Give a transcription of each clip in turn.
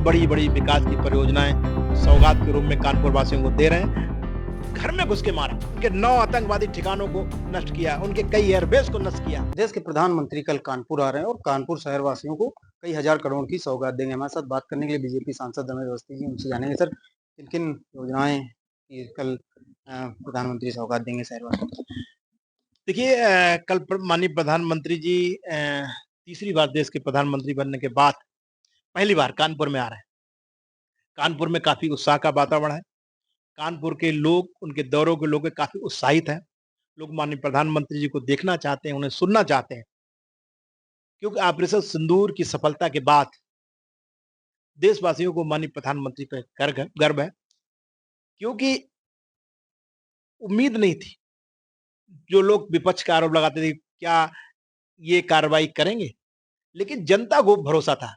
बड़ी-बड़ी विकास की परियोजनाएं सौगात के रूप में कानपुर वासियों को दे रहे हैं। घर में घुस के मारा, उनके 9 आतंकवादी ठिकानों को नष्ट किया, उनके कई एयरबेस को नष्ट किया। देश के प्रधानमंत्री कल कानपुर आ रहे हैं और कानपुर शहर वासियों को कई हजार करोड़ की सौगात देंगे। हमारे साथ बात करने के लिए बीजेपी सांसद रमेश अवस्थी जी, उनसे जानेंगे सर किन किन योजनाएं ये कल प्रधानमंत्री सौगात देंगे शहरवासियों को। देखिए कल माननीय प्रधानमंत्री जी तीसरी बार देश के प्रधानमंत्री बनने के बाद पहली बार कानपुर में आ रहे हैं। कानपुर में काफी उत्साह का वातावरण है। कानपुर के लोग, उनके दौरों के लोग काफी उत्साहित हैं। लोग माननीय प्रधानमंत्री जी को देखना चाहते हैं, उन्हें सुनना चाहते हैं, क्योंकि ऑपरेशन सिंदूर की सफलता के बाद देशवासियों को माननीय प्रधानमंत्री पे गर्व है, क्योंकि उम्मीद नहीं थी। जो लोग विपक्ष का आरोप लगाते थे, क्या ये कार्रवाई करेंगे? लेकिन जनता को भरोसा था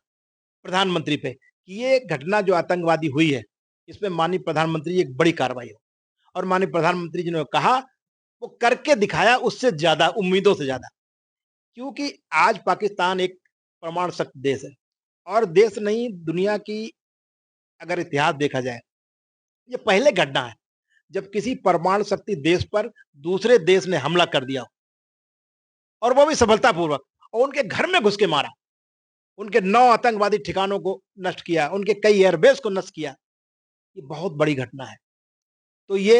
प्रधानमंत्री पे कि ये घटना जो आतंकवादी हुई है, इसमें माननीय प्रधानमंत्री जी एक बड़ी कार्रवाई हो। और माननीय प्रधानमंत्री जी ने कहा, वो करके दिखाया उससे ज्यादा, उम्मीदों से ज्यादा। क्योंकि आज पाकिस्तान एक परमाणु शक्ति देश है, और देश नहीं, दुनिया की अगर इतिहास देखा जाए, ये पहले घटना है जब किसी परमाणु शक्ति देश पर दूसरे देश ने हमला कर दिया हो, और वो भी सफलतापूर्वक, और उनके घर में घुस के मारा, उनके 9 आतंकवादी ठिकानों को नष्ट किया, उनके कई एयरबेस को नष्ट किया। ये बहुत बड़ी घटना है। तो ये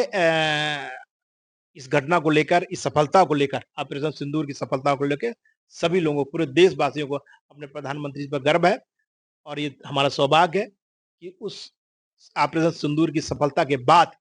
इस घटना को लेकर, इस सफलता को लेकर, ऑपरेशन सिंदूर की सफलता को लेकर सभी लोगों, पूरे देशवासियों को अपने प्रधानमंत्री पर गर्व है। और ये हमारा सौभाग्य है कि उस ऑपरेशन सिंदूर की सफलता के बाद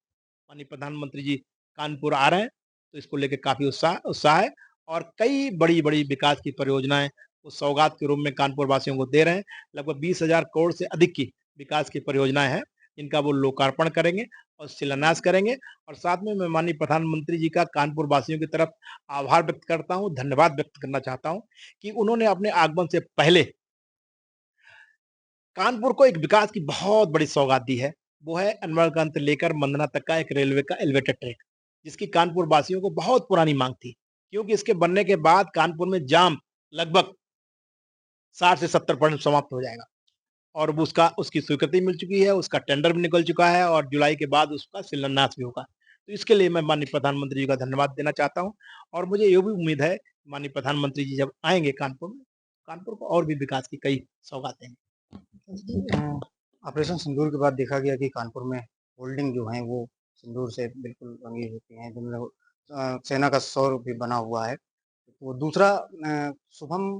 माननीय प्रधानमंत्री जी कानपुर आ रहे हैं। तो इसको लेकर काफी उत्साह उत्साह है, और कई बड़ी-बड़ी विकास की परियोजनाएं वो सौगात के रूप में कानपुर वासियों को दे रहे हैं। लगभग 20,000 करोड़ से अधिक की विकास की परियोजनाएं हैं, जिनका वो लोकार्पण करेंगे और शिलान्यास करेंगे। और साथ में मैं माननीय प्रधानमंत्री जी का कानपुर वासियों की तरफ आभार व्यक्त करता हूँ, धन्यवाद व्यक्त करना चाहता हूँ कि उन्होंने अपने आगमन से पहले कानपुर को एक विकास की बहुत बड़ी सौगात दी है। वो है अनवरगंज से लेकर मंदना तक का एक रेलवे का एलिवेटेड ट्रैक, जिसकी कानपुर वासियों को बहुत पुरानी मांग थी। क्योंकि इसके बनने के बाद कानपुर में जाम लगभग 60 से 70% समाप्त हो जाएगा, और वो उसका उसकी स्वीकृति मिल चुकी है, उसका टेंडर भी निकल चुका है, और जुलाई के बाद उसका शिलान्यास भी होगा। तो इसके लिए मैं माननीय प्रधानमंत्री जी का धन्यवाद देना चाहता हूँ, और मुझे ये भी उम्मीद है माननीय प्रधानमंत्री जी जब आएंगे कानपुर में, कानपुर को और भी विकास की कई सौगातें ऑपरेशन सिंदूर के बाद देखा गया कि कानपुर में होल्डिंग जो है वो सिंदूर से बिल्कुल रंगी होती हैं, जिनमें सेना का सौर भी बना हुआ है। वो दूसरा शुभम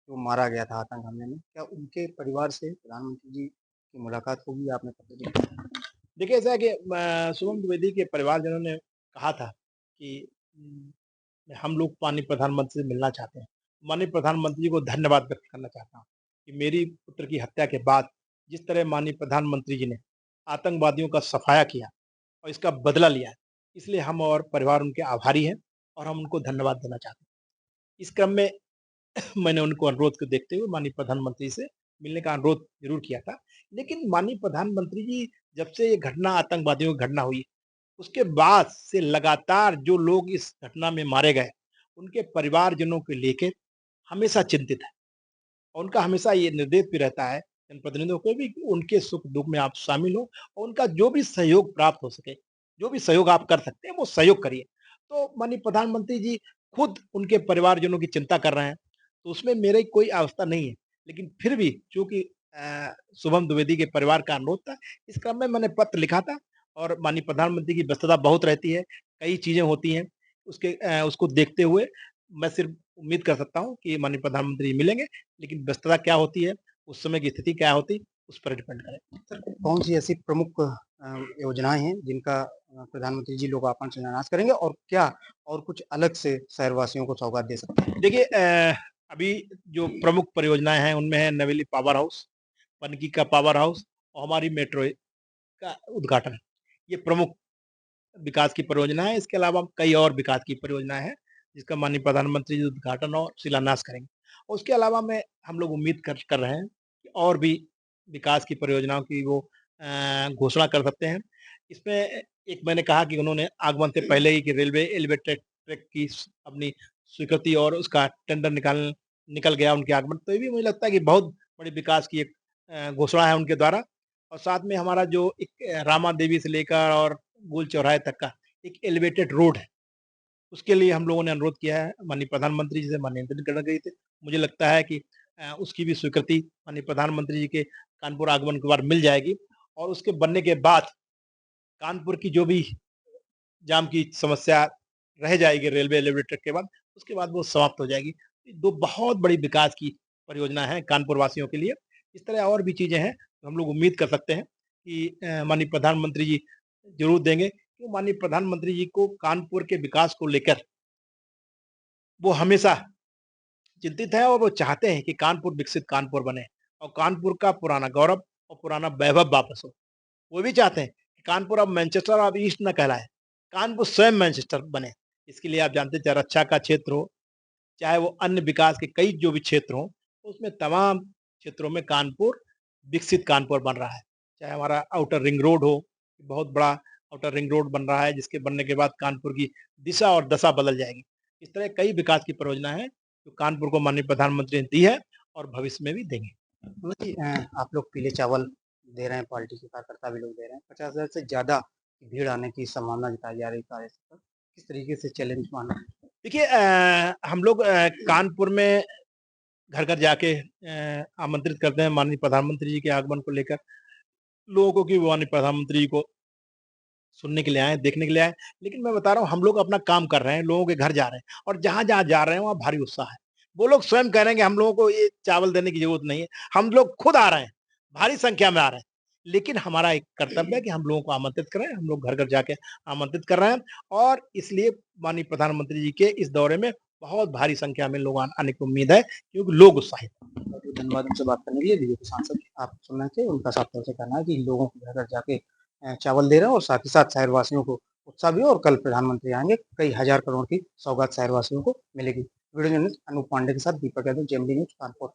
जो मारा गया था आतंक हमले में, क्या उनके परिवार से प्रधानमंत्री जी की मुलाकात होगी? आपने पत्र लिखा? देखिए, ऐसा है कि शुभम द्विवेदी के परिवारजनों ने कहा था कि हम लोग माननीय प्रधानमंत्री से मिलना चाहते हैं। माननीय प्रधानमंत्री जी को धन्यवाद व्यक्त करना चाहता हूँ कि मेरी पुत्र की हत्या के बाद जिस तरह माननीय प्रधानमंत्री जी ने आतंकवादियों का सफाया किया और इसका बदला लिया है, इसलिए हम और परिवार उनके आभारी हैं, और हम उनको धन्यवाद देना चाहते हैं। इस क्रम में मैंने उनको अनुरोध को देखते हुए माननीय प्रधानमंत्री से मिलने का अनुरोध जरूर किया था। लेकिन माननीय प्रधानमंत्री जी, जब से ये घटना, आतंकवादियों की घटना हुई, उसके बाद से लगातार जो लोग इस घटना में मारे गए, उनके परिवारजनों को लेके हमेशा चिंतित है। और उनका हमेशा ये निर्देश भी रहता है जनप्रतिनिधियों को भी कि उनके सुख-दुःख में आप शामिल हो, और उनका जो भी सहयोग प्राप्त हो सके, जो भी सहयोग आप कर सकते हैं, वो सहयोग करिए। तो माननीय प्रधानमंत्री जी खुद उनके परिवारजनों की चिंता कर रहे हैं, तो उसमें मेरी कोई अवस्था नहीं है। लेकिन फिर भी चूँकि शुभम द्विवेदी के परिवार का अनुरोध था, इस क्रम में मैंने पत्र लिखा था, और माननीय प्रधानमंत्री की व्यस्तता बहुत रहती है, कई चीज़ें होती हैं, उसको देखते हुए मैं सिर्फ उम्मीद कर सकता हूँ कि माननीय प्रधानमंत्री मिलेंगे, लेकिन व्यस्तता क्या होती है, उस समय की स्थिति क्या होती, उस पर डिपेंड करेगा। सर, कौन सी ऐसी प्रमुख योजनाएं हैं जिनका प्रधानमंत्री जी लोकार्पण शिलान्यास करेंगे और क्या और कुछ अलग से शहरवासियों को सौगात दे सकते हैं? देखिए अभी जो प्रमुख परियोजनाएँ हैं, उनमें है नवेली पावर हाउस, पनकी का पावर हाउस, और हमारी मेट्रो का उद्घाटन। ये प्रमुख विकास की परियोजना है। इसके अलावा कई और विकास की परियोजनाएँ हैं, जिसका माननीय प्रधानमंत्री जी उद्घाटन और शिलान्यास करेंगे। और उसके अलावा में हम लोग उम्मीद कर रहे हैं कि और भी विकास की परियोजनाओं की वो घोषणा कर सकते हैं। इसमें एक मैंने कहा कि उन्होंने आगमन से पहले ही कि रेलवे एलिवेटेड ट्रैक की अपनी स्वीकृति और उसका टेंडर निकल गया उनके आगमन। तो ये भी मुझे लगता है कि बहुत बड़ी विकास की एक घोषणा है उनके द्वारा। और साथ में हमारा जो एक रामा देवी से लेकर और गोल चौराहे तक का एक एलिवेटेड रोड है, उसके लिए हम लोगों ने अनुरोध किया है। माननीय प्रधानमंत्री जी से माननीय कर गए थे। मुझे लगता है कि उसकी भी स्वीकृति माननीय प्रधानमंत्री जी के कानपुर आगमन के बाद मिल जाएगी और उसके बनने के बाद कानपुर की जो भी जाम की समस्या रह जाएगी रेलवे एलिवेटेड के बाद, उसके बाद वो समाप्त हो जाएगी। ये 2 बहुत बड़ी विकास की परियोजना है कानपुर वासियों के लिए। इस तरह और भी चीज़ें हैं, तो हम लोग उम्मीद कर सकते हैं कि माननीय प्रधानमंत्री जी ज़रूर देंगे। तो माननीय प्रधानमंत्री जी को कानपुर के विकास को लेकर वो हमेशा चिंतित हैं और वो चाहते हैं कि कानपुर विकसित कानपुर बने और कानपुर का पुराना गौरव और पुराना वैभव वापस हो। वो भी चाहते हैं कि कानपुर अब मैनचेस्टर ऑफ ईस्ट न कहलाए, कानपुर स्वयं मैनचेस्टर बने। इसके लिए आप जानते हैं चाहे रक्षा का क्षेत्र हो, चाहे वो अन्य विकास के कई जो भी क्षेत्र हों, उसमें तमाम क्षेत्रों में कानपुर विकसित कानपुर बन रहा है। चाहे हमारा आउटर रिंग रोड हो, बहुत बड़ा आउटर रिंग रोड बन रहा है जिसके बनने के बाद कानपुर की दिशा और दशा बदल जाएगी। इस तरह कई विकास की परियोजना है जो कानपुर को माननीय प्रधानमंत्री ने दी है और भविष्य में भी देंगे। मतलब कि आप लोग पीले चावल दे रहे हैं, पार्टी के कार्यकर्ता भी लोग दे रहे हैं। 50,000 से ज़्यादा भीड़ आने की संभावना जताई जा रही है कार्यस्थल पर। किस तरीके से चैलेंज माना? देखिए हम लोग कानपुर में घर-घर जाके आमंत्रित करते हैं माननीय प्रधानमंत्री जी के आगमन को लेकर। लोगों को कि वो माननीय प्रधानमंत्री जी को सुनने के लिए आए, देखने के लिए आए। लेकिन मैं बता रहा हूँ हम लोग अपना काम कर रहे हैं, लोगों के घर जा रहे हैं और जहाँ-जहाँ जा रहे हैं वहाँ भारी उत्साह है। वो लोग स्वयं कह रहे हैं कि हम लोगों को ये चावल देने की ज़रूरत नहीं है। हम लोग खुद आ रहे हैं, भारी संख्या में आ रहे हैं। लेकिन हमारा एक कर्तव्य है कि हम लोगों को आमंत्रित करें, हम लोग घर-घर जाके आमंत्रित कर रहे हैं और इसलिए माननीय प्रधानमंत्री जी के इस दौरे में बहुत भारी संख्या में लोग आने की उम्मीद है क्योंकि लोग उत्साहित हैं। बहुत-बहुत धन्यवाद हमसे बात करने के लिए। बीजेपी सांसद आप सुन रहे थे, उनका साफ तौर से कहना है कि लोगों को घर-घर जाके चावल दे रहे हैं और साथ ही साथ शहरवासियों को उत्साह भी है और कल प्रधानमंत्री आएँगे, कई हज़ार करोड़ की सौगात शहरवासियों को मिलेगी। वीडियो जर्नलिस्ट अनूप पांडे के साथ दीपक यादव, जेएमडी न्यूज़ कानपुर।